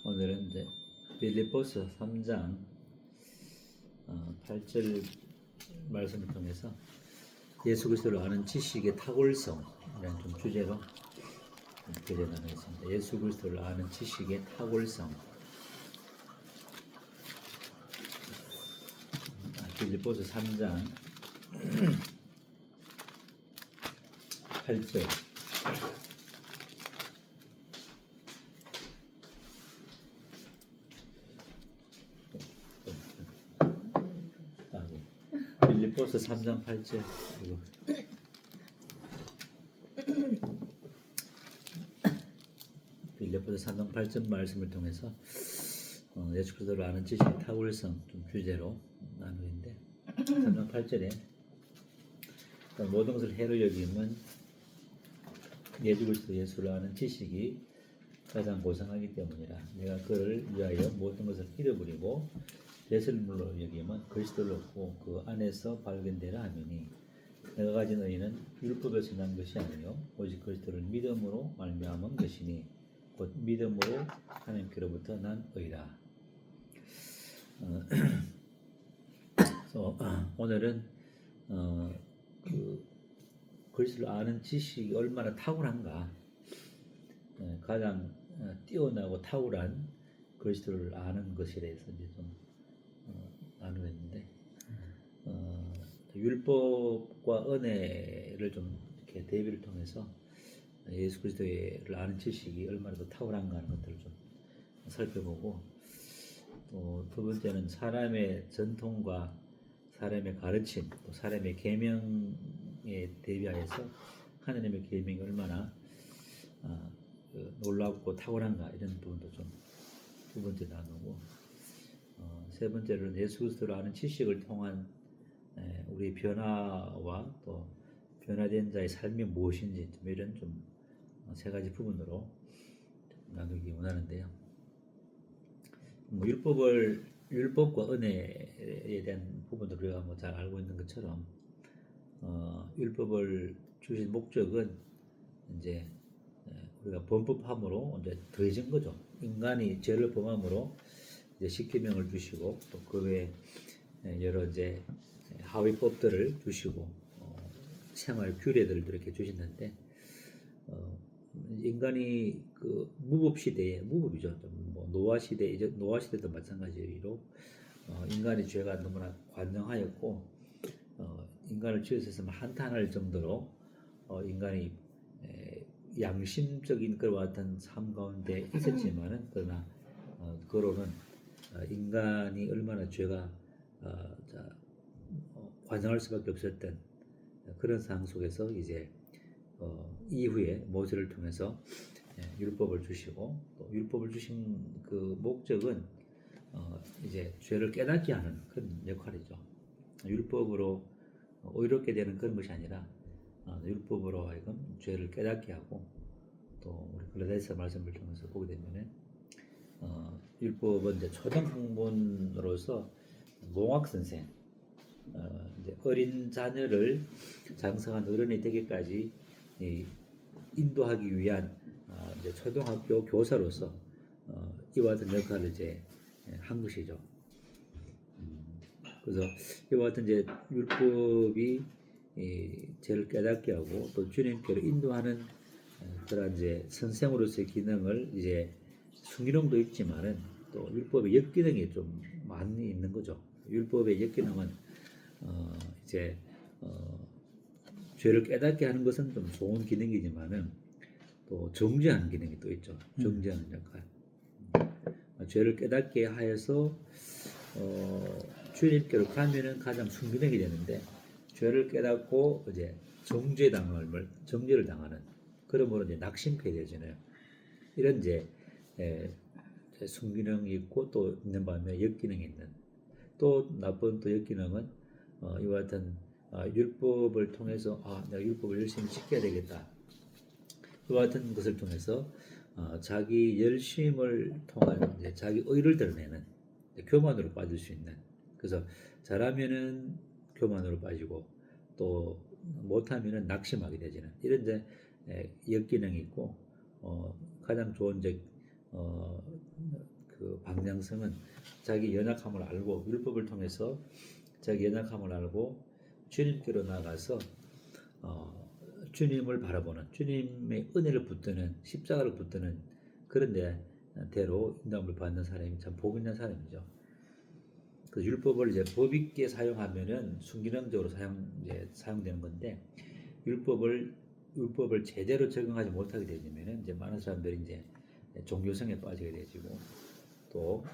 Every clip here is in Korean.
오늘은 이제 빌립보서 3장 8절 말씀을 통해서 예수 그리스도를 아는 지식의 탁월성이라는 좀 주제로 교제 나누겠습니다. 예수 그리스도를 아는 지식의 탁월성. 빌립보서 3장 8절. 빌립보서 3장 8절. 빌립보서 3장 8절 말씀을 통해서 예수 그리스도를 아는 지식의 탁월성 좀 주제로 나누는데 3장 8절에 모든 것을 해로 여김은 예수 그리스도 예수를 아는 지식이 가장 고상하기 때문이라. 내가 그를 위하여 모든 것을 잃어버리고 예수님으로 여김은 그리스도를 얻고 그 안에서 발견되라 하미니 내가 가진 의는 율법에서 난 것이 아니요 오직 그리스도를 믿음으로 말미암은 것이니 곧 믿음으로 하나님께로부터 난 의라. 오늘은 그 그리스도를 아는 지식이 얼마나 탁월한가, 가장 뛰어나고 탁월한 그리스도를 아는 것에 대해서 이제 좀 나누겠는데, 율법과 은혜를 좀 이렇게 대비를 통해서 예수 그리스도를 아는 지식이 얼마나 더 탁월한가 하는 것들을 좀 살펴보고, 또 두 번째는 사람의 전통과 사람의 가르침, 또 사람의 계명에 대비하여서 하나님의 계명이 얼마나 놀랍고 탁월한가 이런 부분도 좀 두 번째 나누고, 세 번째로는 예수 그리스도를 아는 지식을 통한 우리 변화와 또 변화된 자의 삶이 무엇인지 좀 이런 좀 세 가지 부분으로 나누기 원하는데요. 율법과 은혜에 대한 부분을 우리가 잘 알고 있는 것처럼 율법을 주신 목적은 이제 우리가 범법함으로 이제 더해진 거죠. 인간이 죄를 범함으로 이제 십계명을 주시고 또 그 외에 여러 이제 하위법들을 주시고 생활 규례들도 이렇게 주시는데, 인간이 그 무법 시대에 무법이죠. 뭐 노아 시대도 마찬가지로 인간의 죄가 너무나 관영하였고 인간을 지으셔서 한탄할 정도로 인간이 양심적인 것과 같은 삶 가운데 있었지만은 그러나 그로는 인간이 얼마나 죄가 관영할 수밖에 없었던 그런 상황 속에서 이제 이후에 모세를 통해서 율법을 주시고, 또 율법을 주신 그 목적은 이제 죄를 깨닫게 하는 그런 역할이죠. 율법으로 의롭게 되는 그런 것이 아니라 율법으로 하여금 죄를 깨닫게 하고, 또 우리 글라데서 말씀을 통해서 보게 되면은 율법은 이제 초등학문으로서 농학 선생, 이제 어린 자녀를 장성한 어른이 되기까지 인도하기 위한 이제 초등학교 교사로서 이와 같은 역할을 이제 한 것이죠. 그래서 이와 같은 이제 율법이 죄를 깨닫게 하고 또 주님께로 인도하는 그런 이제 선생으로서의 기능을 이제 순기능도 있지만은 또 율법의 역기능이 좀 많이 있는 거죠. 율법의 역기능은 이제 죄를 깨닫게 하는 것은 좀 좋은 기능이지만은 또 정죄하는 기능이 또 있죠. 정죄하는 역할. 죄를 깨닫게 하여서 주님께로 가면은 가장 순기능이 되는데, 죄를 깨닫고 이제 정죄를 당하는, 그러므로 이제 낙심케 되잖아요. 이런 이제 순기능이 있고 또 있는 반면에 역기능이 있는, 또 나쁜 또 역기능은 이와 같은 율법을 통해서 내가 율법을 열심히 지켜야 되겠다, 이와 같은 것을 통해서 자기 열심을 통한 이제 자기 의를 드러내는 교만으로 빠질 수 있는, 그래서 잘하면은 교만으로 빠지고 또 못하면은 낙심하게 되지는 이런 이제 역기능이 있고, 가장 좋은 이제 그 방향성은 자기 연약함을 알고 율법을 통해서 자기 연약함을 알고 주님께로 나가서 주님을 바라보는 주님의 은혜를 붙드는 십자가를 붙드는 그런 대로 인도함을 받는 사람이 참 복 있는 사람이죠. 그 율법을 이제 법 있게 사용하면은 순기능적으로 사용되는 건데 율법을 제대로 적용하지 못하게 되면은 이제 많은 사람들이 이제 종교성에 빠지게 되지고 또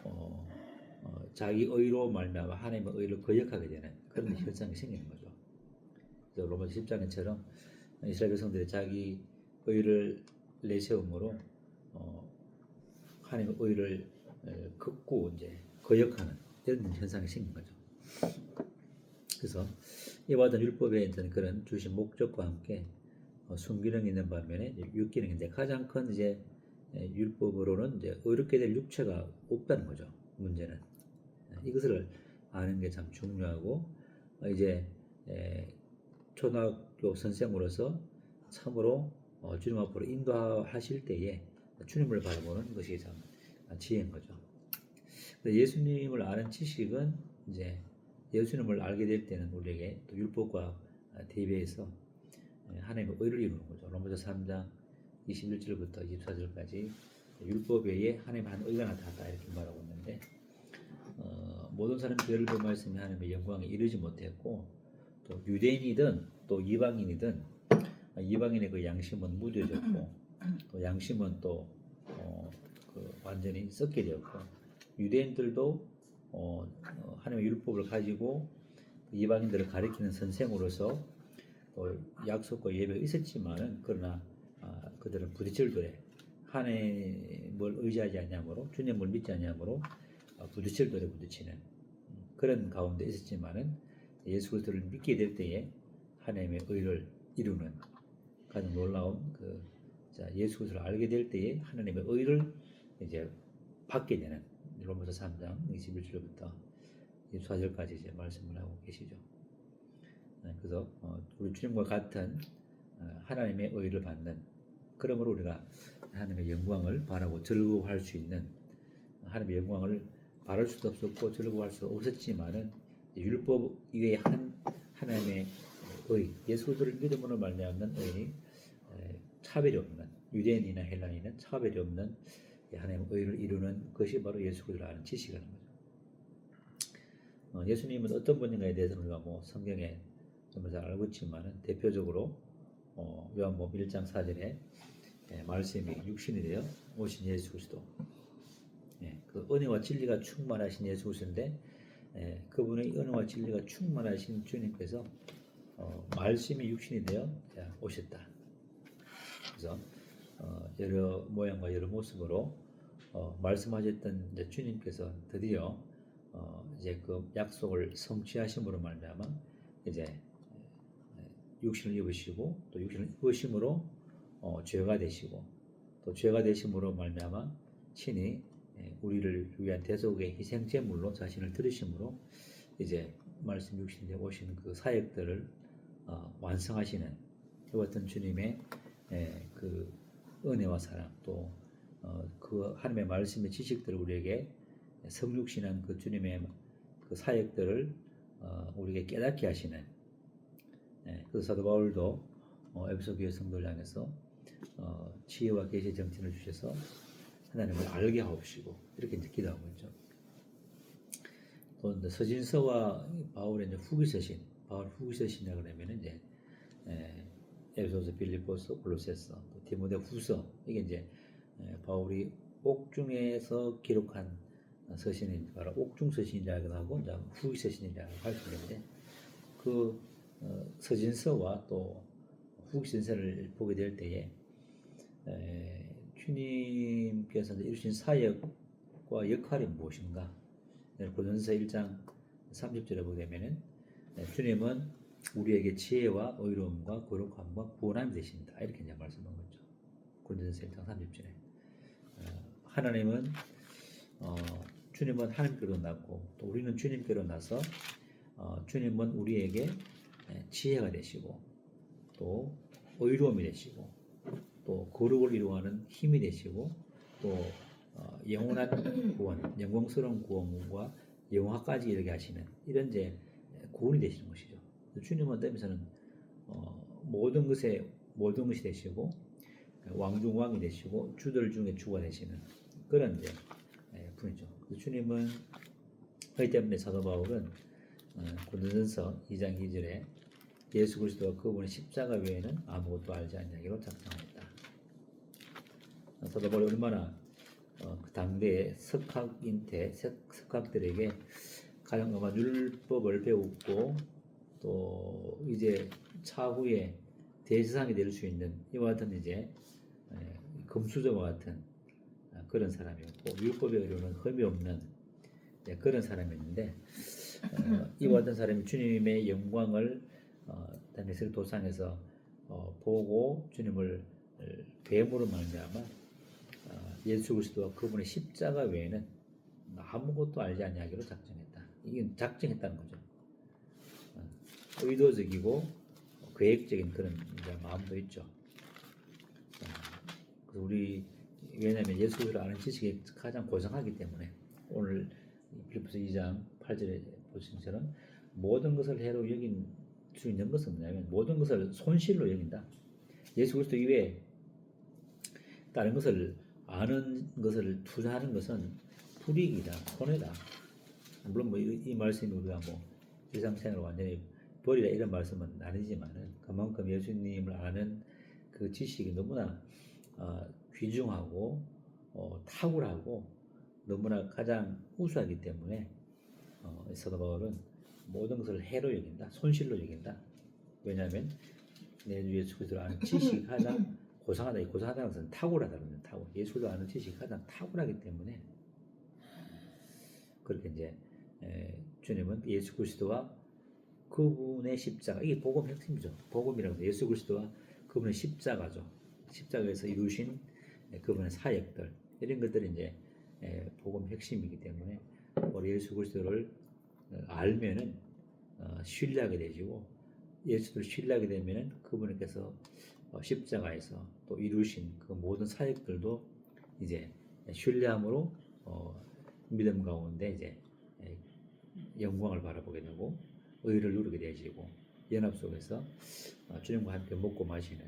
자기 의로 말미암아 하나님의 의를 거역하게 되는 그런 현상이 생기는 거죠. 그래서 로마서 10장처럼 이스라엘 백성들이 자기 의를 내세움으로 하나님의 의를 걷고 이제 거역하는 이런 현상이 생긴 거죠. 그래서 이와 같은 율법에 그런 주신 목적과 함께 순기능이 있는 반면에 육기능인데 가장 큰 이제 율법으로는 이제 어렵게 될 육체가 없다는 거죠. 문제는 이것을 아는 게 참 중요하고 이제 초등학교 선생으로서 참으로 주님 앞으로 인도하실 때에 주님을 바라보는 것이 참 지혜인 거죠. 예수님을 아는 지식은 이제 예수님을 알게 될 때는 우리에게 또 율법과 대비해서 하나님의 의를 이루는 거죠. 로마서 3장 21절부터 24절까지 율법 외에 하나님의 한 의가 나타났다 이렇게 말하고 있는데 모든 사람들이 그 말씀이 하나님의 영광에 이르지 못했고 또 유대인이든 또 이방인이든 이방인의 그 양심은 무뎌졌고 또 양심은 또 완전히 썩게 되었고 유대인들도 하나님의 율법을 가지고 이방인들을 가리키는 선생으로서 또 약속과 예배가 있었지만은 그러나 그들은 부딪힐 하나님을 의지하지 아니하므로 주님을 믿지 아니하므로 부딪힐 돌에 부딪히는 그런 가운데 있었지만은 예수 그리스도를 믿게 될 때에 하나님의 의를 이루는 가장 놀라운 예수 그리스도를 알게 될 때에 하나님의 의를 이제 받게 되는 로마서 3장 21절부터 24절까지 이제 말씀을 하고 계시죠. 그래서 우리 주님과 같은 하나님의 의를 받는 그러므로 우리가 하나님의 영광을 바라고 즐거워할 수 있는 하나님의 영광을 바랄 수도 없었고 즐거워할 수 없었지만은 율법 이외에 하나님의 의 예수 그리스도를 믿음으로 말미암는 의의 차별이 없는 유대인이나 헬라인은 차별이 없는 하나님의 의를 이루는 것이 바로 예수 그리스도를 아는 지식이라는 거죠. 예수님은 어떤 분인가에 대해서는 우리가 성경에 좀 잘 알고 있지만은 대표적으로 요한복음 1장 4절에 말씀이 육신이 되어 오신 예수 그리스도 그 은혜와 진리가 충만하신 예수 그리스도인데 그분의 은혜와 진리가 충만하신 주님께서 말씀이 육신이 되어 오셨다. 그래서 여러 모양과 여러 모습으로 말씀하셨던 이제 주님께서 드디어 이제 그 약속을 성취하심으로 말미암아 이제 육신을 입으시고 또 육신을 입으심으로 죄가 되시고 또 죄가 되심으로 말미암아 친히 우리를 위한 대속의 희생 제물로 자신을 들으심으로 이제 말씀 육신이 되어 오신 그 사역들을 완성하시는 이와 같은 주님의 그 은혜와 사랑 또 그 하나님의 말씀의 지식들을 우리에게 성육신한 그 주님의 그 사역들을 우리에게 깨닫게 하시는 그래서 사도 바울도 에베소 교회 성도를 향해서 지혜와 계시의 정신을 주셔서 하나님을 알게 하옵시고 이렇게 이제 기도하고 있죠. 또 서신서와 바울의 이제 후기서신, 바울 후기서신이라고 그러면 이제 에베소서, 빌립보서, 골로새서, 또 디모데후서 이게 이제 바울이 옥중에서 기록한 서신이 바로 옥중서신이라고 하고 이제 후기서신이라고 할 수 있는데 그 서신서와 또 후기서신서를 보게 될 때에 주님께서 이루신 사역과 역할이 무엇인가? 고린도서 1장 30절에 보게 되면은 주님은 우리에게 지혜와 의로움과 거룩함과 구원함이 되신다. 이렇게 이제 말씀한 거죠. 고린도서 1장 30절에 하나님은 주님은 하나님께로 났고 또 우리는 주님께로 나서 주님은 우리에게 지혜가 되시고 또 의로움이 되시고 또 거룩을 이루어가는 힘이 되시고 또 영원한 구원, 영광스러운 구원과 영화까지 이르게 하시는 이런 이제 구원이 되시는 것이죠. 주님은 어떤 면에서는 모든 것이 되시고 왕중 왕이 되시고 주들 중에 주가 되시는 그런 이제 분이죠. 주님은 그렇기 때문에 사도 바울은 고린도전서 2장 2절에 예수 그리스도와 그분의 십자가 외에는 아무것도 알지 않냐기로 작성했다. 사도 바울이 얼마나 그 당대의 석학들에게 가장 아마 율법을 배웠고 또 이제 차후에 대제사장이 될 수 있는 이와 같은 이제 금수저와 같은 그런 사람이었고 율법에 의료는 흠이 없는 그런 사람이었는데 이와 같은 사람이 주님의 영광을 다메섹 도상에서 보고 주님을 뱀으로 말미암아 예수 그리스도와 그분의 십자가 외에는 아무것도 알지 않냐기로 작정했다. 이게 작정했다는 거죠. 의도적이고 계획적인 그런 마음도 있죠. 우리 왜냐하면 예수 그리스도를 아는 지식이 가장 고상하기 때문에 오늘 빌립보서 2장 8절에 보신 것처럼 모든 것을 해로 여긴 수 있는 것은 뭐냐면 모든 것을 손실로 여긴다. 예수 그리스도 이외에 다른 것을 아는 것을 투자하는 것은 불이익이다, 손해다. 물론 뭐 이 말씀이 우리가 뭐 일상생활을 완전히 버리라 이런 말씀은 아니지만은 그만큼 예수님을 아는 그 지식이 너무나 귀중하고 탁월하고 너무나 가장 우수하기 때문에 사도 바울은 모든 것을 해로 여긴다, 손실로 여긴다. 왜냐하면 내 주 예수 그리스도를 아는 지식이 가장 고상하다. 이 고상하다는 것은 탁월하다는 탁월. 예수를 아는 지식이 가장 탁월하기 때문에 그렇게 이제 주님은 예수 그리스도와 그분의 십자가, 이게 복음 핵심이죠. 복음이라고 해서 예수 그리스도와 그분의 십자가죠. 십자가에서 이루신 그분의 사역들 이런 것들이 이제 복음 핵심이기 때문에 우리 예수 그리스도를 알면은 신뢰하게 되시고 예수를 신뢰하게 되면은 그분께서 십자가에서 또 이루신 그 모든 사역들도 이제 신뢰함으로 믿음 가운데 이제 영광을 바라보게 되고 의를 누리게 되시고 연합 속에서 주님과 함께 먹고 마시는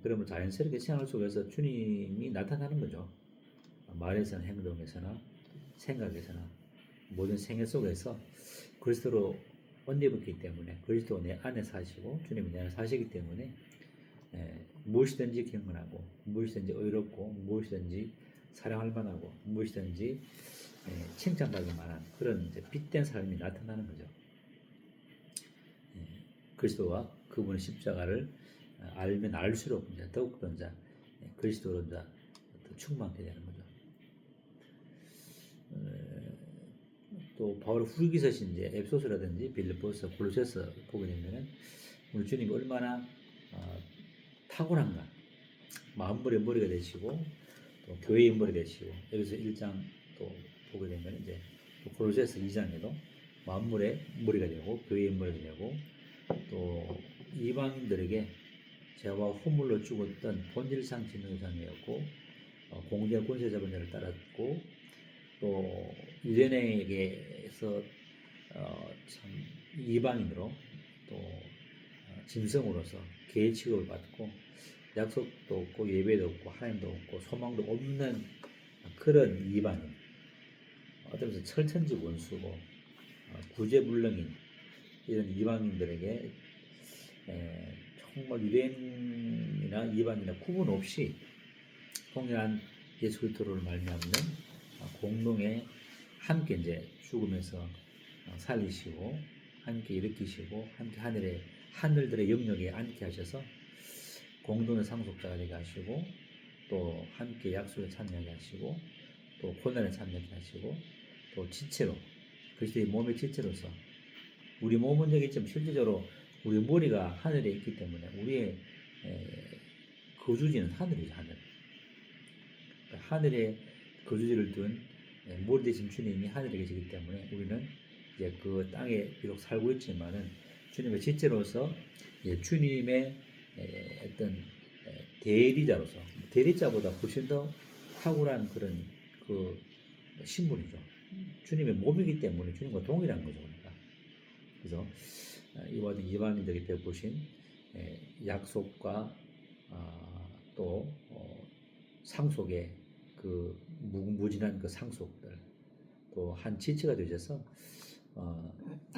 그러면 자연스럽게 생활 속에서 주님이 나타나는 거죠. 말에서나 행동에서나 생각에서나 모든 생애 속에서 그리스도로 언제붙기 때문에 그리스도 내 안에 사시고 주님이 내 안에 사시기 때문에 무엇이든지 경건하고 무엇이든지 의롭고 무엇이든지 사랑할 만하고 무엇이든지 칭찬받을 만한 그런 이제 빛된 삶이 나타나는 거죠. 그리스도와 그분의 십자가를 알면 알수록 이제 더욱더 이제 그리스도로 이제 더 충만하게 되는 거죠. 또 바울 후기서시 이제 에베소서라든지 빌립보서, 골로새서 보게 되면은 우리 주님이 얼마나 탁월한가, 만물의 머리가 되시고 또 교회의 머리 되시고 여기서 1장 또 보게 되면 이제 골로새서 2장에도 만물의 머리가 되고 교회의 머리가 되고 또 이방인들에게 죄와 허물로 죽었던 본질상 진노자이었고 공제 권세 잡은 자를 따랐고 또 유대인에게서 참 이방인으로 또 짐승으로서 개의 취급을 받고 약속도 없고 예배도 없고 하나님도 없고 소망도 없는 그런 이방인, 어떤 면에서 철천지 원수고 구제불능인 이런 이방인들에게 정말 유대인이나 이방인이나 구분 없이 통일한 예수 그리스도를 말미암는 공동에 함께 이제 죽으면서 살리시고 함께 일으키시고 함께 하늘들의 영역에 앉게 하셔서 공동의 상속자가 되게 하시고 또 함께 약속에 참여하게 하시고 또 고난에 참여하게 하시고 또 지체로 그리스도의 몸의 지체로서 우리 몸은 여기 있지만 실질적으로 우리 머리가 하늘에 있기 때문에 우리의 거주지는 하늘이죠. 하늘에 거주지를 둔 머리 대신 주님이 하늘에 계시기 때문에 우리는 이제 그 땅에 비록 살고 있지만은 주님의 지체로서 주님의 어떤 대리자로서 대리자보다 훨씬 더 탁월한 그런 그 신분이죠. 주님의 몸이기 때문에 주님과 동일한 거죠. 그러니까. 그래서 이와 같은 이방인들이 베푸신 약속과 또 상속의 그 무궁무진한 그 상속들 또 한 지체가 되셔서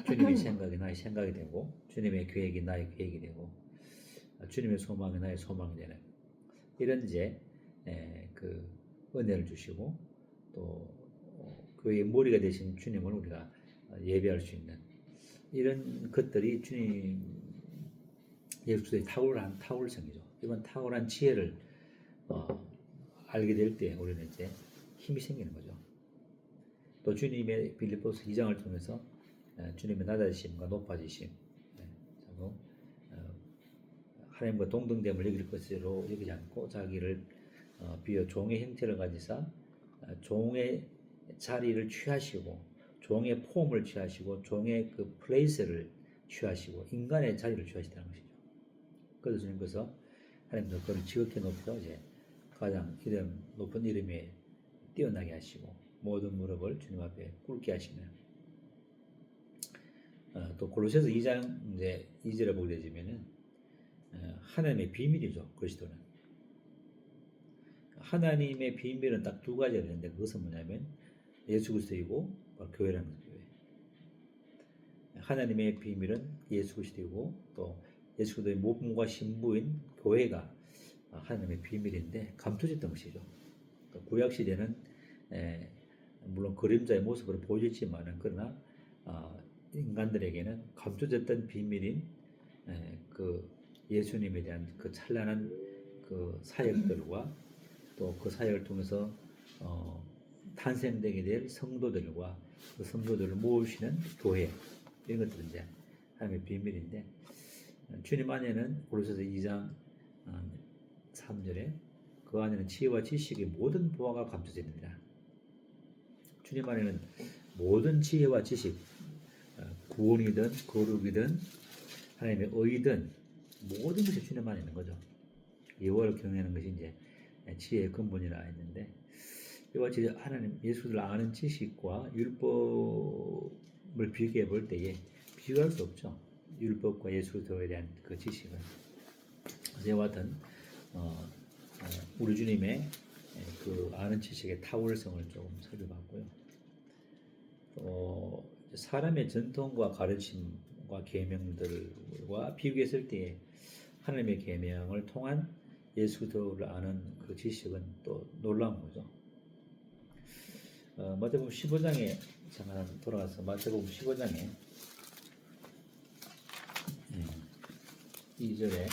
주님의 생각이 나의 생각이 되고 주님의 계획이 나의 계획이 되고 주님의 소망이 나의 소망이 되는 이런 이제 그 은혜를 주시고 또 교회의 머리가 되신 주님을 우리가 예배할 수 있는 이런 것들이 주님 예수 그리스도의 탁월한 탁월성이죠. 이번 탁월한 지혜를 알게 될 때 우리는 이제 힘이 생기는 거죠. 또 주님의 빌립보서 2장을 통해서 주님의 낮아지심과 높아지심, 하나님과 동등됨을 여길 것으로 여기지 않고 자기를 비어 종의 형태를 가지사 종의 자리를 취하시고 종의 폼을 취하시고 종의 그 플레이스를 취하시고 인간의 자리를 취하시다는 것이죠. 그래서 주님께서 하나님도 그를 지극히 높여 이제 가장 높은 이름에 뛰어나게 하시고 모든 무릎을 주님 앞에 꿇게 하시는 또 골로새서 2장 이제 2절에 보게 되면은 하나님의 비밀이죠. 그리스도는 하나님의 비밀은 딱 두 가지가 있는데 그것은 뭐냐면 예수 그리스도이고 교회라는 교회. 하나님의 비밀은 예수 그리스도이고 또 예수 그리스도의 몸과 신부인 교회가 하나님의 비밀인데 감춰졌던 것이죠. 구약 시대는 물론 그림자의 모습으로 보여지지만은 그러나 인간들에게는 감춰졌던 비밀인 그 예수님에 대한 그 찬란한 그 사역들과 또 그 사역을 통해서 탄생되게 될 성도들과 그 성도들을 모으시는 교회 이런 것들은 이제 하나님의 비밀인데 주님 안에는 골로새서 2장 3절에 그 안에는 지혜와 지식의 모든 보화가 감춰져 있습니다. 주님 안에는 모든 지혜와 지식, 구원이든 거룩이든 하나님의 의든 모든 것이 주님 안에 있는 거죠. 예화를 경외하는 것이 이제 지혜의 근본이라 했는데 이와 같이 하나님 예수를 아는 지식과 율법을 비교해 볼 때에 비교할 수 없죠. 율법과 예수에 대한 그 지식은 이와 같은 우리 주님의 그 아는 지식의 탁월성을 조금 살펴봤고요. 사람의 전통과 가르침과 계명들과 비교했을 때 하나님의 계명을 통한 예수 그리스도를 아는 그 지식은 또 놀라운 거죠. 마태복음 15장에 잠깐 돌아가서 마태복음 15장에 2절에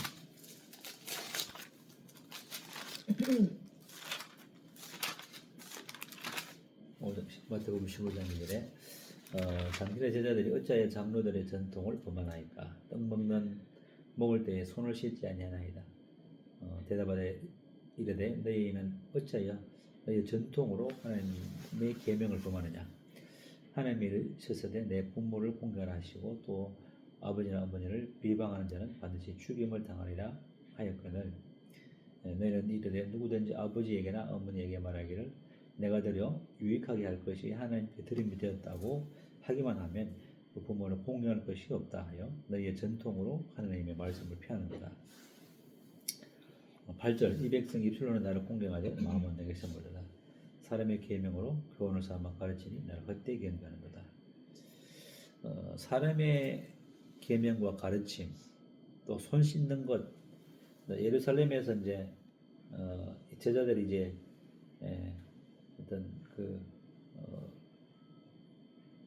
마태복음 15장 2절에 당신의 제자들이 어찌하여 장로들의 전통을 범하나이까 떡 먹을 때에 손을 씻지 아니하나이다. 대답하되 이르되 너희는 어찌하여 너희 전통으로 하나님의 계명을 범하느냐. 하나님이 이르셨으되 내 부모를 공경하시고 또 아버지나 어머니를 비방하는 자는 반드시 죽임을 당하리라 하였거늘 너희는 이르되 누구든지 아버지에게나 어머니에게 말하기를 내가 드려 유익하게 할 것이 하나님께 드림이 되었다고 하기만 하면 그 부모를 공경할 것이 없다 하여 너희의 전통으로 하나님의 말씀을 피하는 거다. 8절 이 백성 입술로는 나를 공경하되 마음은 내게 선물하다. 사람의 계명으로 교훈을 삼아 가르치니 나를 헛되게 연구하는 거다. 사람의 계명과 가르침 또 손 씻는 것 예루살렘에서 이제 제자들이 이제 어떤 그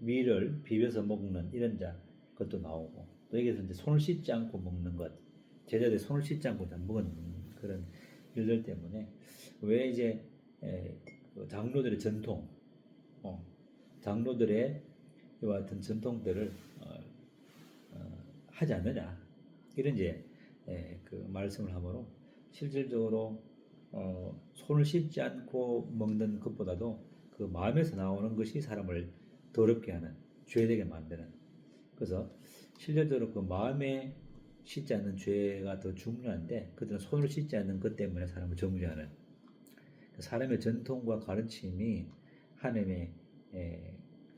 위를 비벼서 먹는 이런 자 그것도 나오고 또 여기서 이제 손을 씻지 않고 먹는 것 제자들이 손을 씻지 않고 먹은 그런 일들 때문에 왜 이제 장로들의 전통 장로들의 이와 같은 전통들을 하지 않느냐 이런 이제 그 말씀을 하므로 실질적으로 손을 씻지 않고 먹는 것보다도 그 마음에서 나오는 것이 사람을 더럽게 하는 죄되게 만드는 그래서 실질적으로 그 마음에 씻지 않는 죄가 더 중요한데 그들은 손을 씻지 않는 것 때문에 사람을 정죄하는 사람의 전통과 가르침이 하나님의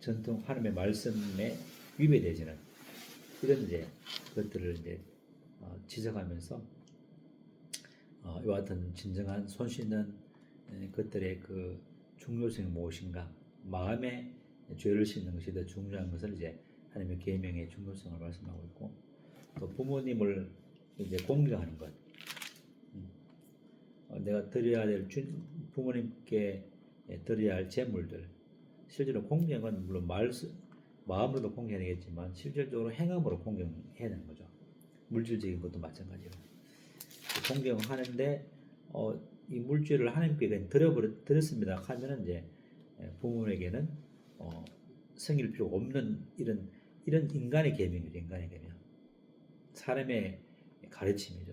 전통 하나님의 말씀에 위배되지는 이런 이제 것들을 이제 지적하면서 이와 같은 진정한 손 씻는 것들의 그 중요성이 무엇인가, 마음의 죄를 씻는 것이 더 중요한 것을 이제 하나님의 계명의 중요성을 말씀하고 있고, 또 부모님을 이제 공경하는 것, 내가 드려야 될 부모님께 드려야 할 제물들, 실제로 공경은 물론 마음으로도 공경해야겠지만 실질적으로 행함으로 공경해야 되는 거죠. 물질적인 것도 마찬가지로 공경하는데 이 물질을 하나님께 드렸습니다 하면은 이제 부모에게는 생길 필요가 없는 이런 인간의 계명이죠. 인간의 계명, 사람의 가르침이죠.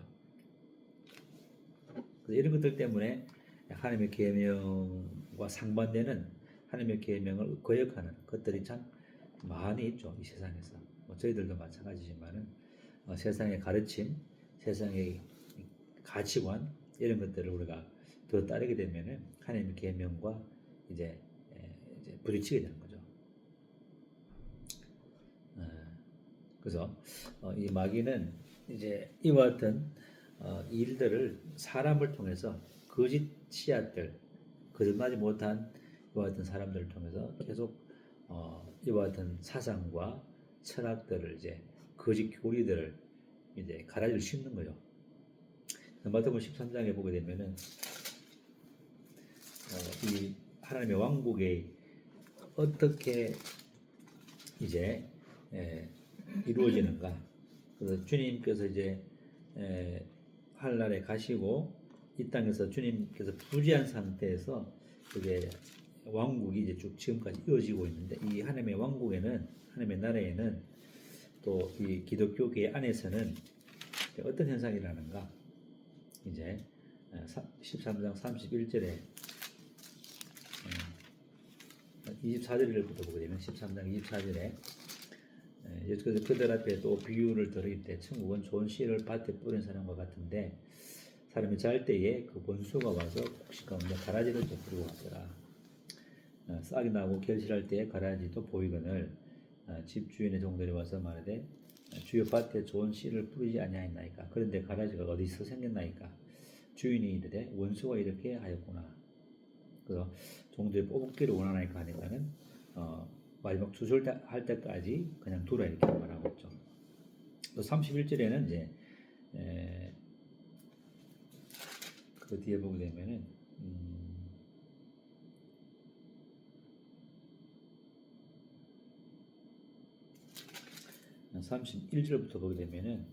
이런 것들 때문에 하나님의 계명과 상반되는 하나님의 계명을 거역하는 것들이 참 많이 있죠. 이 세상에서 저희들도 마찬가지지만은 세상의 가르침, 세상의 가치관 이런 것들을 우리가 더 따르게 되면은 하나님의 계명과 이제 부딪히게 되는 거죠. 그래서 이 마귀는 이제 이와 같은 일들을 사람을 통해서 거짓 씨앗들, 거듭나지 못한 이와 같은 사람들을 통해서 계속 이와 같은 사상과 철학들을 이제 거짓 교리들을 이제 가라지를 심는 거죠. 마태복음 13장에 보게 되면은 이 하나님의 왕국에 어떻게 이제 이루어지는가. 그래서 주님께서 이제 하늘나라에 가시고 이 땅에서 주님께서 부재한 상태에서 이게 왕국이 이제 쭉 지금까지 이어지고 있는데, 이 하나님의 왕국에는, 하나님의 나라에는 또 이 기독교계 안에서는 어떤 현상이 일어나는가. 이제 13장 31절에 24절부터 보게 되면 13장 24절에 그래서 그들 앞에 또 비유를 들을 때 천국은 좋은 씨를 밭에 뿌린 사람과 같은데, 사람이 잘 때에 그 원수가 와서 곡식 가운데 가라지를 뿌리고 왔더라. 싹이 나고 결실할 때에 가라지도 보이거늘 집주인의 종들이 와서 말하되 주여 밭에 좋은 씨를 뿌리지 아니하였나이까. 그런데 가라지가 어디서 생겼나이까. 주인이 이르되 원수가 이렇게 하였구나. 그래서 종들이 뽑기를 원하나이까 하니까는 마지막 추수할 때까지 그냥 두라 이렇게 말하고 있죠. 또 31절에는 이제 그 뒤에 보게 되면은 31절부터 보게 되면은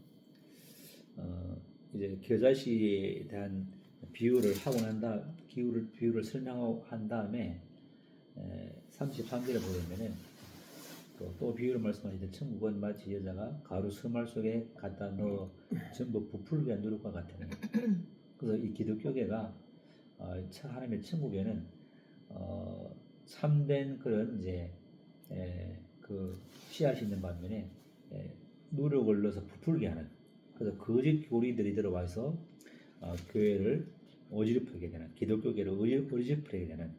이제 겨자씨에 대한 비유를 하고 비유를 설명한 다음에 33절에 보면은 또 비유를 말씀하시되 천국은 마치 여자가 가루 스말 속에 갖다 넣어 전부 부풀게 한 누룩과 같으니. 그래서 이 기독교계가 하나님의 천국에는 참된 그런 이제 그 씨앗이 있는 반면에 누룩을 넣어서 부풀게 하는, 그래서 거짓 교리들이 들어와서 교회를 어지럽히게 되는, 기독교계를 어지럽히게 되는.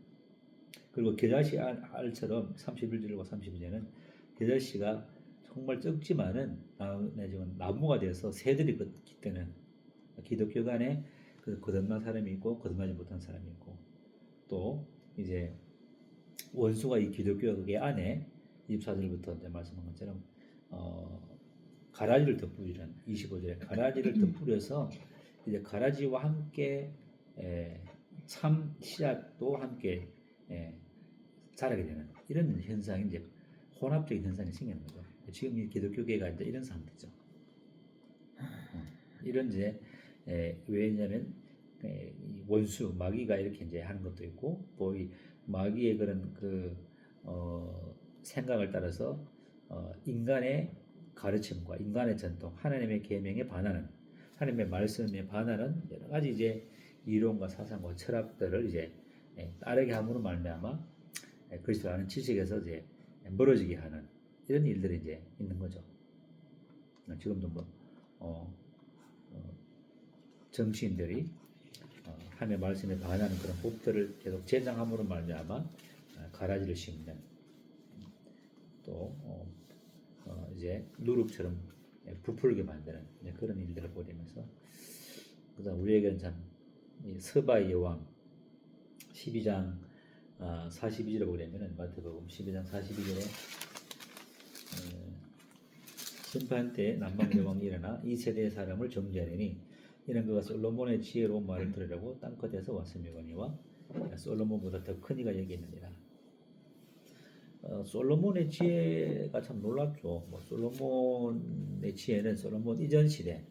그리고 겨자씨 알처럼 31절과 32절은 겨자씨가 정말 적지만은 나무가 되어서 새들이 깃드는, 기독교 안에 거듭난 사람이 있고 거듭나지 못한 사람이 있고, 또 이제 원수가 이 기독교계 안에 24절부터 이제 말씀한 것처럼 가라지를 덧뿌리는, 25절에 가라지를 덧뿌려서 이제 가라지와 함께 참 씨앗도 함께 자라게 되는 이런 현상이 이제 혼합적인 현상이 생기는 거죠. 지금 이 기독교계가 이제 이런 상태죠. 이런 이제 왜냐면 이 원수 마귀가 이렇게 이제 하는 것도 있고, 또 이 마귀의 그런 생각을 따라서 인간의 가르침과 인간의 전통, 하나님의 계명에 반하는, 하나님의 말씀에 반하는 여러 가지 이제 이론과 사상과 철학들을 이제 따르게 함으로 말미암아 그리스도를 아는 지식에서 이제 멀어지게 하는 이런 일들이 이제 있는 거죠. 지금도 정치인들이 하나님의 말씀에 반하는 그런 법들을 계속 제정함으로 말미암아 가라지를 심는 또 이제 누룩처럼 부풀게 만드는 그런 일들을 보이면서 그다음 우리에게는 참 서바의 여왕 12장 42절에 보게 되면은 마태복음 12장 42절에 심판 때 남방 여왕이 일어나 이 세대의 사람을 정죄하리니 이는 그가 솔로몬의 지혜로운 말을 들으려고 땅끝에서 왔음이거니와 솔로몬보다 더 큰 이가 여기 있느니라. 솔로몬의 지혜가 참 놀랍죠. 뭐 솔로몬의 지혜는 솔로몬 이전 시대,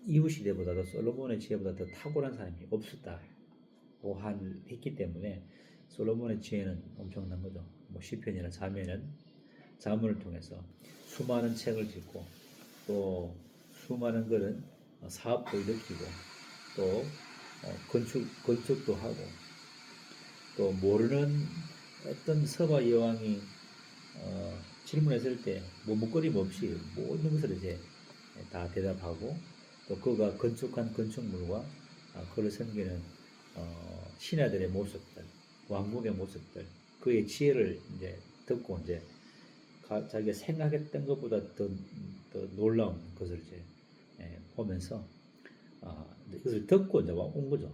이후 시대보다도 솔로몬의 지혜보다 더 탁월한 사람이 없었다고 했기 때문에 솔로몬의 지혜는 엄청난 거죠. 뭐 시편이나 자문을 통해서 수많은 책을 짓고 또 수많은 그런 사업도 일으키고 또 건축도 하고 또 모르는 어떤 서바 여왕이 질문했을 때 뭐 묵거림 없이 모든 것을 이제 다 대답하고 또 그가 건축한 건축물과 그를 섬기는 신하들의 모습들, 왕국의 모습들, 그의 지혜를 이제 듣고 이제 자기가 생각했던 것보다 더 놀라운 것을 이제 보면서 이것을 듣고 이제 온 거죠.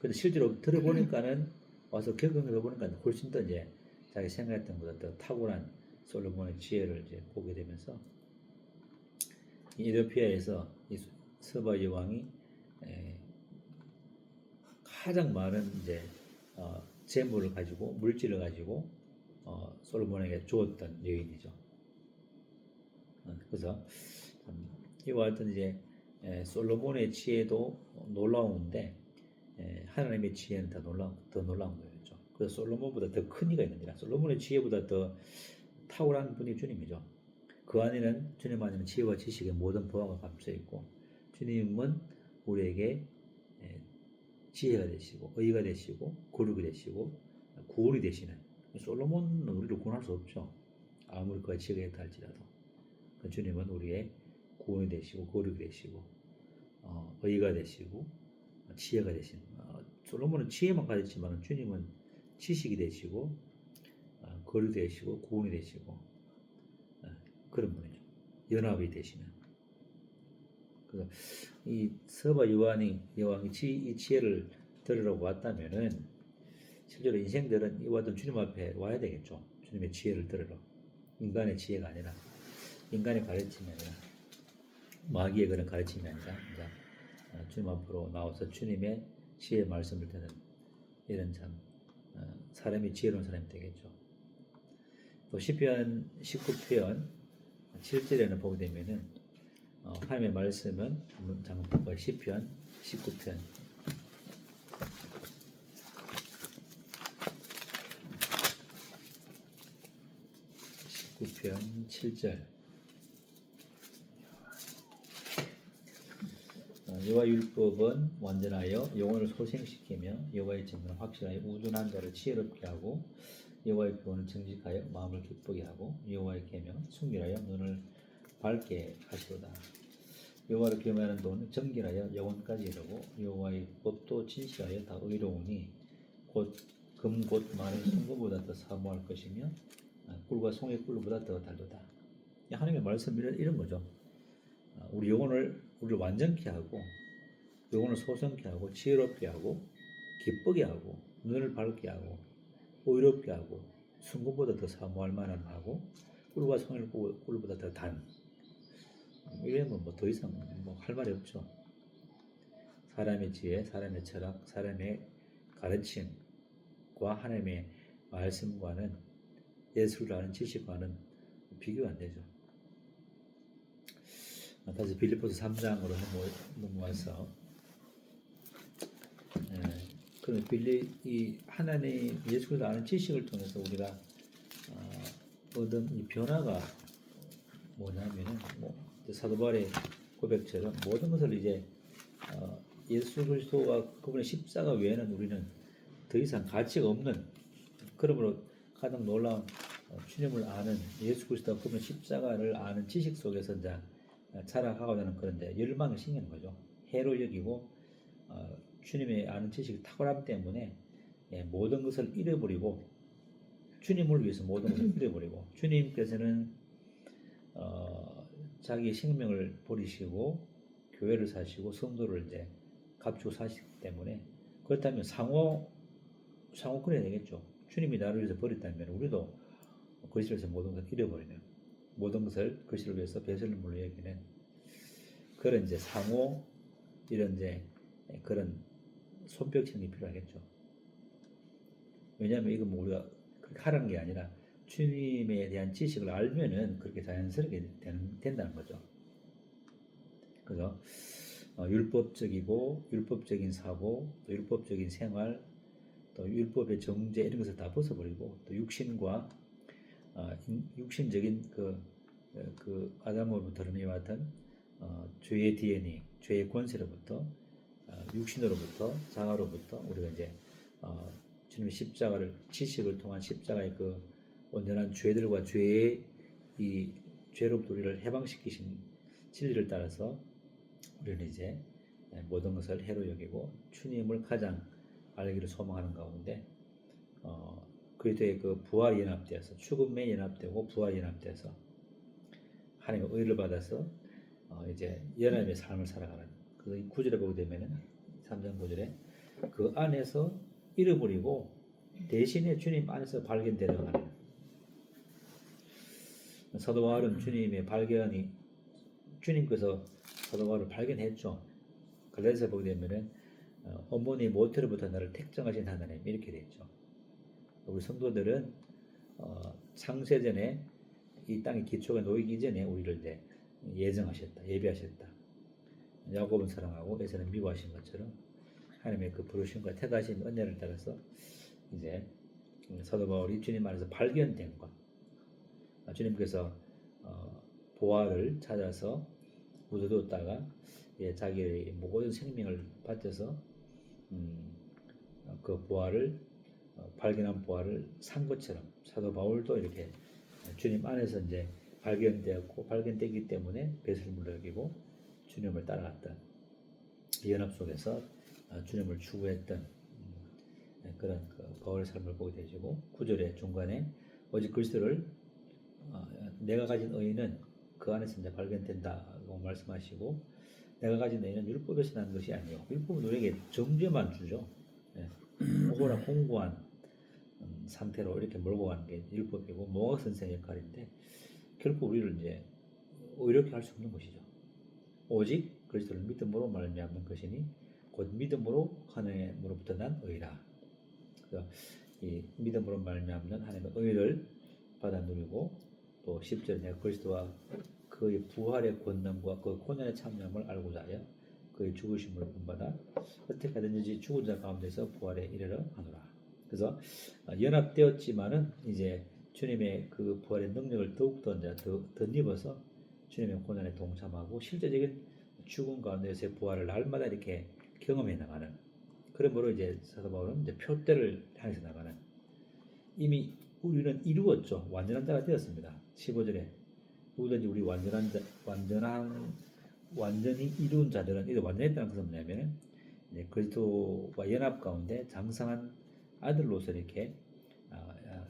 근데 실제로 들어보니까는 와서 경험해 보니까 훨씬 더 이제 자기 생각했던 것보다 더 탁월한 솔로몬의 지혜를 이제 보게 되면서 이디오피아에서 이 서바 여왕이 가장 많은 이제 재물을 가지고 물질을 가지고 솔로몬에게 주었던 여인이죠. 그래서 이와 같은 이제 솔로몬의 지혜도 놀라운데 하나님의 지혜는 더 놀라운 거죠. 그래서 솔로몬보다 더 큰 이가 있느니라. 솔로몬의 지혜보다 더 탁월한 분이 주님이죠. 그 안에는 주님 안에는 지혜와 지식의 모든 보화가 감춰 있고 주님은 우리에게 지혜가 되시고 의가 되시고 거룩이 되시고 구원이 되시는 솔로몬은 우리를 구원할 수 없죠. 아무리 그가 지혜가 있다 할지라도 주님은 우리의 구원이 되시고 거룩이 되시고 의가 되시고 지혜가 되시는 솔로몬은 지혜만 가졌지만 주님은 지식이 되시고 거룩이 되시고 구원이 되시고 그런 분이죠. 연합이 되시는. 그래서 이 서바 여왕이 이 지혜를 들으려고 왔다면은 실제로 인생들은 이와 같은 주님 앞에 와야 되겠죠. 주님의 지혜를 들으러. 인간의 지혜가 아니라 인간의 가르침이 아니라 마귀의 그런 가르침이 아니라 주님 앞으로 나와서 주님의 지혜의 말씀을 듣는 이런 참 사람이 지혜로운 사람이 되겠죠. 또 시편 19편 7절에는 보게 되면은 하나님의 말씀은 잠깐 볼까요? 시편 19편 19편 7절 여호와 율법은 완전하여 영혼을 소생시키며 여호와의 증거는 확실하여 우둔한 자를 지혜롭게 하고 여호와의 교훈은 정직하여 마음을 기쁘게 하고 여호와의 계명 순결하여 눈을 밝게 하시로다. 여호와를 경외하는 돈 정결하여 영혼까지 이르고 여호와의 법도 진실하여 다 의로우니 곧 금 곧 많은 송금보다 더 사모할 것이며 꿀과 송의 꿀보다 더 달도다. 하나님의 말씀이 이런 거죠. 우리 영혼을 완전케 하고 영혼을 소성케 하고 지혜롭게 하고 기쁘게 하고 눈을 밝게 하고 의롭게 하고 순금보다 더 사모할 만한 하고 꿀과 송의 꿀보다 더 단. 이러면 뭐 더 이상 뭐 할 말이 없죠. 사람의 지혜, 사람의 철학, 사람의 가르침과 하나님의 말씀과는 예수를 아는 지식과는 비교가 안 되죠. 다시 빌립보서 3장으로 넘어와서 그런 이 하나님 예수를 아는 지식을 통해서 우리가 얻은 이 변화가 뭐냐면은 사도 바울의 고백처럼 모든 것을 이제 예수 그리스도와 그분의 십자가 외에는 우리는 더 이상 가치가 없는 그러므로 가장 놀라운 주님을 아는 예수 그리스도와 그분의 십자가를 아는 지식 속에서 이제 자라가고자 하는 그런데 열망을 생기는 거죠. 해로 여기고 주님의 아는 지식이 탁월함 때문에 모든 것을 잃어버리고 주님을 위해서 모든 것을 잃어버리고 주님께서는 자기 생명을 버리시고 교회를 사시고 성도를 이제 값주고 사시기 때문에 그렇다면 상호권해야 되겠죠. 주님이 나를 위해서 버렸다면 우리도 그리스도를 위해서 모든 것을 잃어버리는 모든 것을 그리스도를 위해서 배설물로 여기는 그런 이제 상호 이런 이제 그런 손뼉치는 게 필요하겠죠. 왜냐하면 이건 뭐 우리가 그렇게 하라는 게 아니라 주님에 대한 지식을 알면은 그렇게 자연스럽게 된다는 거죠. 그래서 율법적인 사고, 또 율법적인 생활, 또 율법의 정죄 이런 것을 다 벗어버리고 또 육신과 육신적인 그 아담으로부터 흘러왔던 죄의 DNA, 죄의 권세로부터 육신으로부터 자아로부터 우리가 이제 주님의 십자가를 지식을 통한 십자가의 그 온전한 죄들과 죄의 이 죄로부터 우리를 해방시키신 진리를 따라서 우리는 이제 모든 것을 해로 여기고 주님을 가장 알기를 소망하는 가운데 그리스도의 그 부활 연합되어서 죽음에 연합되고 부활 연합돼서 하나님의 의를 받아서 이제 연합의 삶을 살아가는 그 구절에 보게 되면은 3장 9절에 그 안에서 잃어버리고 대신에 주님 안에서 발견되려 하는 사도 바울은 주님의 발견이 주님께서 사도 바울을 발견했죠. 갈라디아서 보게 되면은 어머니 모태로부터 나를 택정하신 하나님 이렇게 되어 있죠. 우리 성도들은 창세전에 이 땅의 기초가 놓이기 전에 우리를 이제 예정하셨다, 예비하셨다. 야곱은 사랑하고 에서는 미워하신 것처럼 하나님의 그 부르심과 택하신 은혜를 따라서 이제 사도 바울이 주님 안에서 발견된 것, 주님께서 보화를 찾아서 묻어두었다가 자기의 모든 생명을 바쳐서 그 보화를 발견한 보화를 산 것처럼 사도 바울도 이렇게 주님 안에서 이제 발견되었고 발견되기 때문에 배설물로 여기고 주님을 따라갔던 연합 속에서 주님을 추구했던 그런 그 바울의 삶을 보게 되시고 9절의 중간에 오직 그리스도를 내가 가진 의는 그 안에서 이제 발견된다고 말씀하시고 내가 가진 의는 율법에서 난 것이 아니요 율법은 우리에게 정죄만 주죠. 오고나 공고한 상태로 이렇게 몰고 가는 게 율법이고 모학 선생의 역할인데 결국 우리를 이제 의롭게 할 수 없는 것이죠. 오직 그리스도를 믿음으로 말미암는 것이니 곧 믿음으로 하나님으로부터 난 의라. 그래서 이 믿음으로 말미암는 하나님의 의를 받아 누리고 또 10절에 내가 그리스도와 그의 부활의 권능과 그 고난의 참여함을 알고자 하여 그의 죽으심을 본받아 어떻게 하든지 죽은 자 가운데서 부활에 이르러 하노라. 그래서 연합되었지만은 이제 주님의 그 부활의 능력을 더욱더 이제 더 덧입어서 주님의 고난에 동참하고 실제적인 죽음 가운데서의 부활을 날마다 이렇게 경험해 나가는 그러므로 이제 사도 바울은 이제 표대를 향해서 나가는 이미 우리는 이루었죠. 완전한 자가 되었습니다. 15절에 누구든지 우리 완전히 이룬 자들은 이게 완전했다는 것은 뭐냐면 이제 그리스도와 연합 가운데 장성한 아들로서 이렇게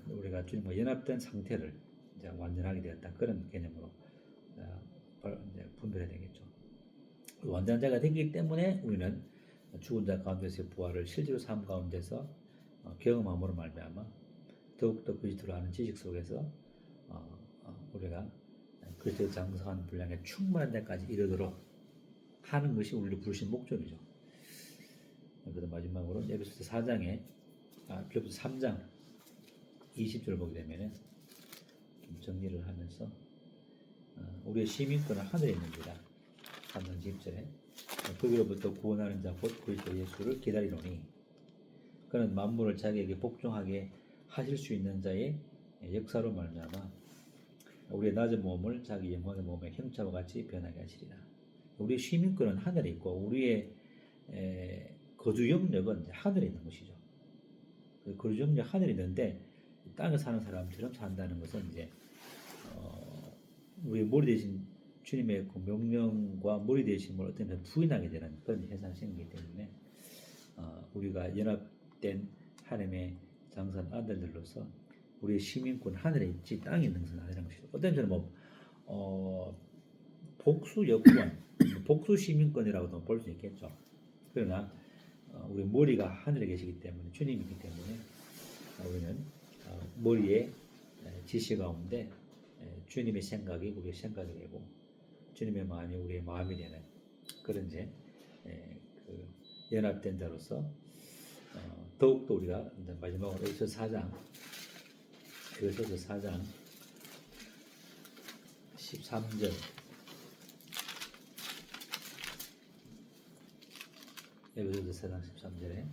우리가 주님과 연합된 상태를 이제 완전하게 되었다 그런 개념으로 이제 분별해야 되겠죠. 완전한 자가 되기 때문에 우리는 죽은 자 가운데서의 부활을 실제로 삶 가운데서 경험함으로 말미암아 더욱더 그리스도를 아는 지식 속에서 우리가 그리스도의 장성한 분량에 충만한 데까지 이르도록 하는 것이 우리를 부르신 목적이죠. 그래서 마지막으로 에베소서 4장에 빌립보서 3장 20절 보게 되면은 좀 정리를 하면서 우리의 시민권은 하늘에 있는지라 3장 10절에 거기로부터 구원하는 자 곧 그리스도 예수를 기다리노니 그는 만물을 자기에게 복종하게 하실 수 있는 자의 역사로 말미암아 우리의 낮은 몸을 자기 영광의 몸의 형체와 같이 변하게 하시리라. 우리의 시민권은 하늘에 있고 우리의 거주 영역은 하늘에 있는 것이죠. 거주 영역 하늘에 있는데 땅에 사는 사람처럼 산다는 것은 이제 우리의 머리 대신 주님의 그 명령과 머리 대심을 어떤 면에서 부인하게 되는 그런 현상이 생기기 때문에 우리가 연합된 하나님의 장선 아들들로서 우리 시민권 하늘에 있지 땅에 있는 것은 아니라는 것이죠. 어떤 점은 복수 여권, 복수 시민권이라고도 볼 수 있겠죠. 그러나 우리 머리가 하늘에 계시기 때문에 주님이기 때문에 우리는 머리에 지시 가운데 주님의 생각이 우리의 생각이 되고 주님의 마음이 우리의 마음이 되는 그런 이제 그 연합된 자로서 더욱더 우리가 이제 마지막으로 에베소 4장 13절 에베소서 4장 13절에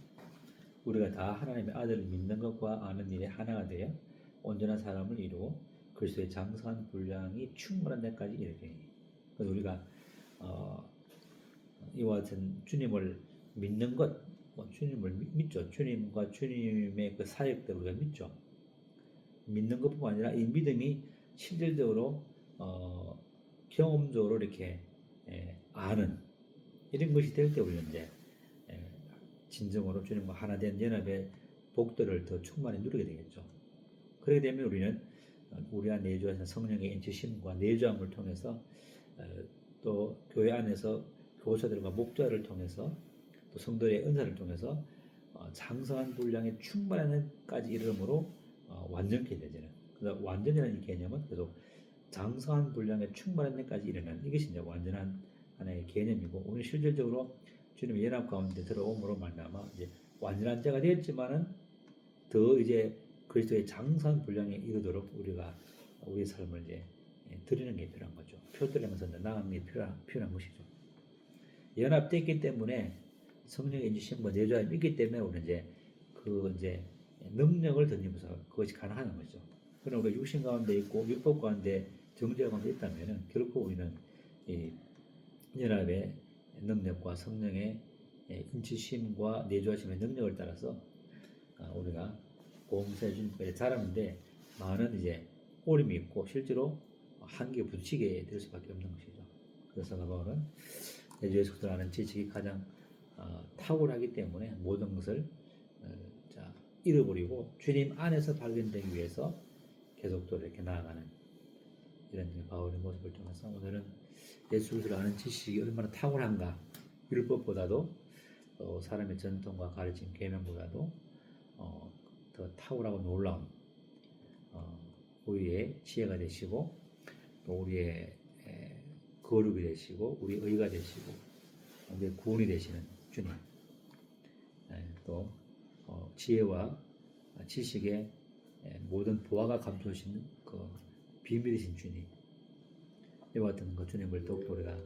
우리가 다 하나님의 아들을 믿는 것과 아는 일에 하나가 되어 온전한 사람을 이루고 그리스도의 장성한 분량이 충분한 데까지 이르게. 그래서 우리가 이와 같은 주님을 믿는 것, 주님을 믿죠. 주님과 주님의 그 사역들 우리가 믿죠. 믿는 것뿐만 아니라 이 믿음이 실질적으로 경험적으로 이렇게 아는 이런 것이 될 때 우리는 이제 진정으로 주님과 하나 된 연합의 복들을 더 충만히 누리게 되겠죠. 그렇게 되면 우리는 우리 안에 내주하신 성령의 인치심과 내주함을 통해서 또 교회 안에서 교사들과 목자를 통해서 또 성도의 은사를 통해서 장성한 분량의 충만한 데까지 이르므로 완전케 되지는. 그래서 완전이라는 이 개념은 계속 장성한 분량의 충만한 데까지 이르는 이것이 이제 완전한 하나의 개념이고 오늘 실질적으로 주님의 연합 가운데 들어옴으로 말미암아 이제 완전한 자가 되었지만은 더 이제 그리스도의 장성한 분량에 이르도록 우리가 우리의 삶을 이제 드리는 게 필요한 거죠. 표드리면서 나가는 게 필요한 것이죠. 연합됐기 때문에 성령의 인주심과 내주함이 있기 때문에 우리는 이제 능력을 던지면서 그것이 가능한 거죠. 그러나 우리가 육신 가운데 있고 율법 가운데 정죄 가운데 있다면은 결코 우리는 이 연합의 능력과 성령의 인치심과 내주하심의 능력을 따라서 우리가 보험사의 주님까지 자라는데 많은 이제 오림이 있고 실제로 한계에 부딪히게 될 수밖에 없는 것이죠. 그래서 바울은 예수 그리스도를 아는 지식이 가장 탁월하기 때문에 모든 것을 잃어버리고 주님 안에서 발견되기 위해서 계속 또 이렇게 나아가는 이런 바울의 모습을 통해서 오늘은 예수 그리스도를 아는 지식이 얼마나 탁월한가, 율법보다도 또 사람의 전통과 가르침 계명보다도 더 탁월하고 놀라운 우리의 지혜가 되시고 또 우리의 거룩이 되시고 우리 의가 되시고 우리의 구원이 되시는 주님, 또 지혜와 지식의 모든 보화가 감추신 그 비밀이신 주님, 이와 같은 그 주님을 더욱더 우리가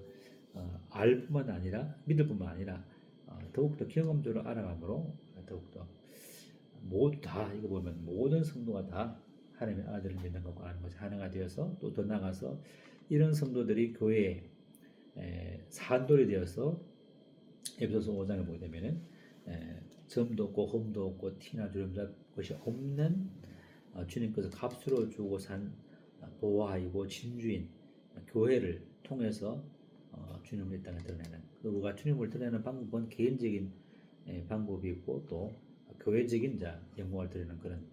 알 뿐만 아니라 믿을 뿐만 아니라 더욱더 경험적으로 알아감으로 더욱더 모두 다 이거 보면 모든 성도가 다 하나님의 아들을 믿는 것과 아는 것이 하나가 되어서 또 더 나아가서 이런 성도들이 교회에 산돌이 되어서 에베소서 5장에 보게 되면은 점도 없고 흠도 없고 티나 주름잡 것이 없는 주님께서 값으로 주고 산 보화이고 진주인 교회를 통해서 주님을 이 땅에 드러내는, 우리가 주님을 드러내는 방법은 개인적인 방법이 있고 또 교회적인 영광을 드리는 그런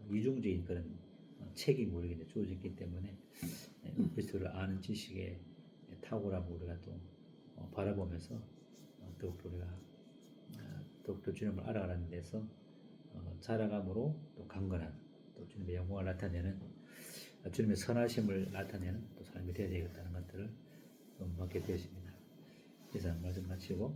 이중적인 그런 책임이 우리에게 주어졌기 때문에 그리스도를 아는 지식에 탁월함을 우리가 또 바라보면서 더욱더 우리가 더욱더 주님을 알아가는 데서 자라감으로 또 강건한 또 주님의 영광을 나타내는 주님의 선하심을 나타내는 또 삶이 되어야 되겠다는 것들을 받게 되었습니다. 이상 말씀 마치고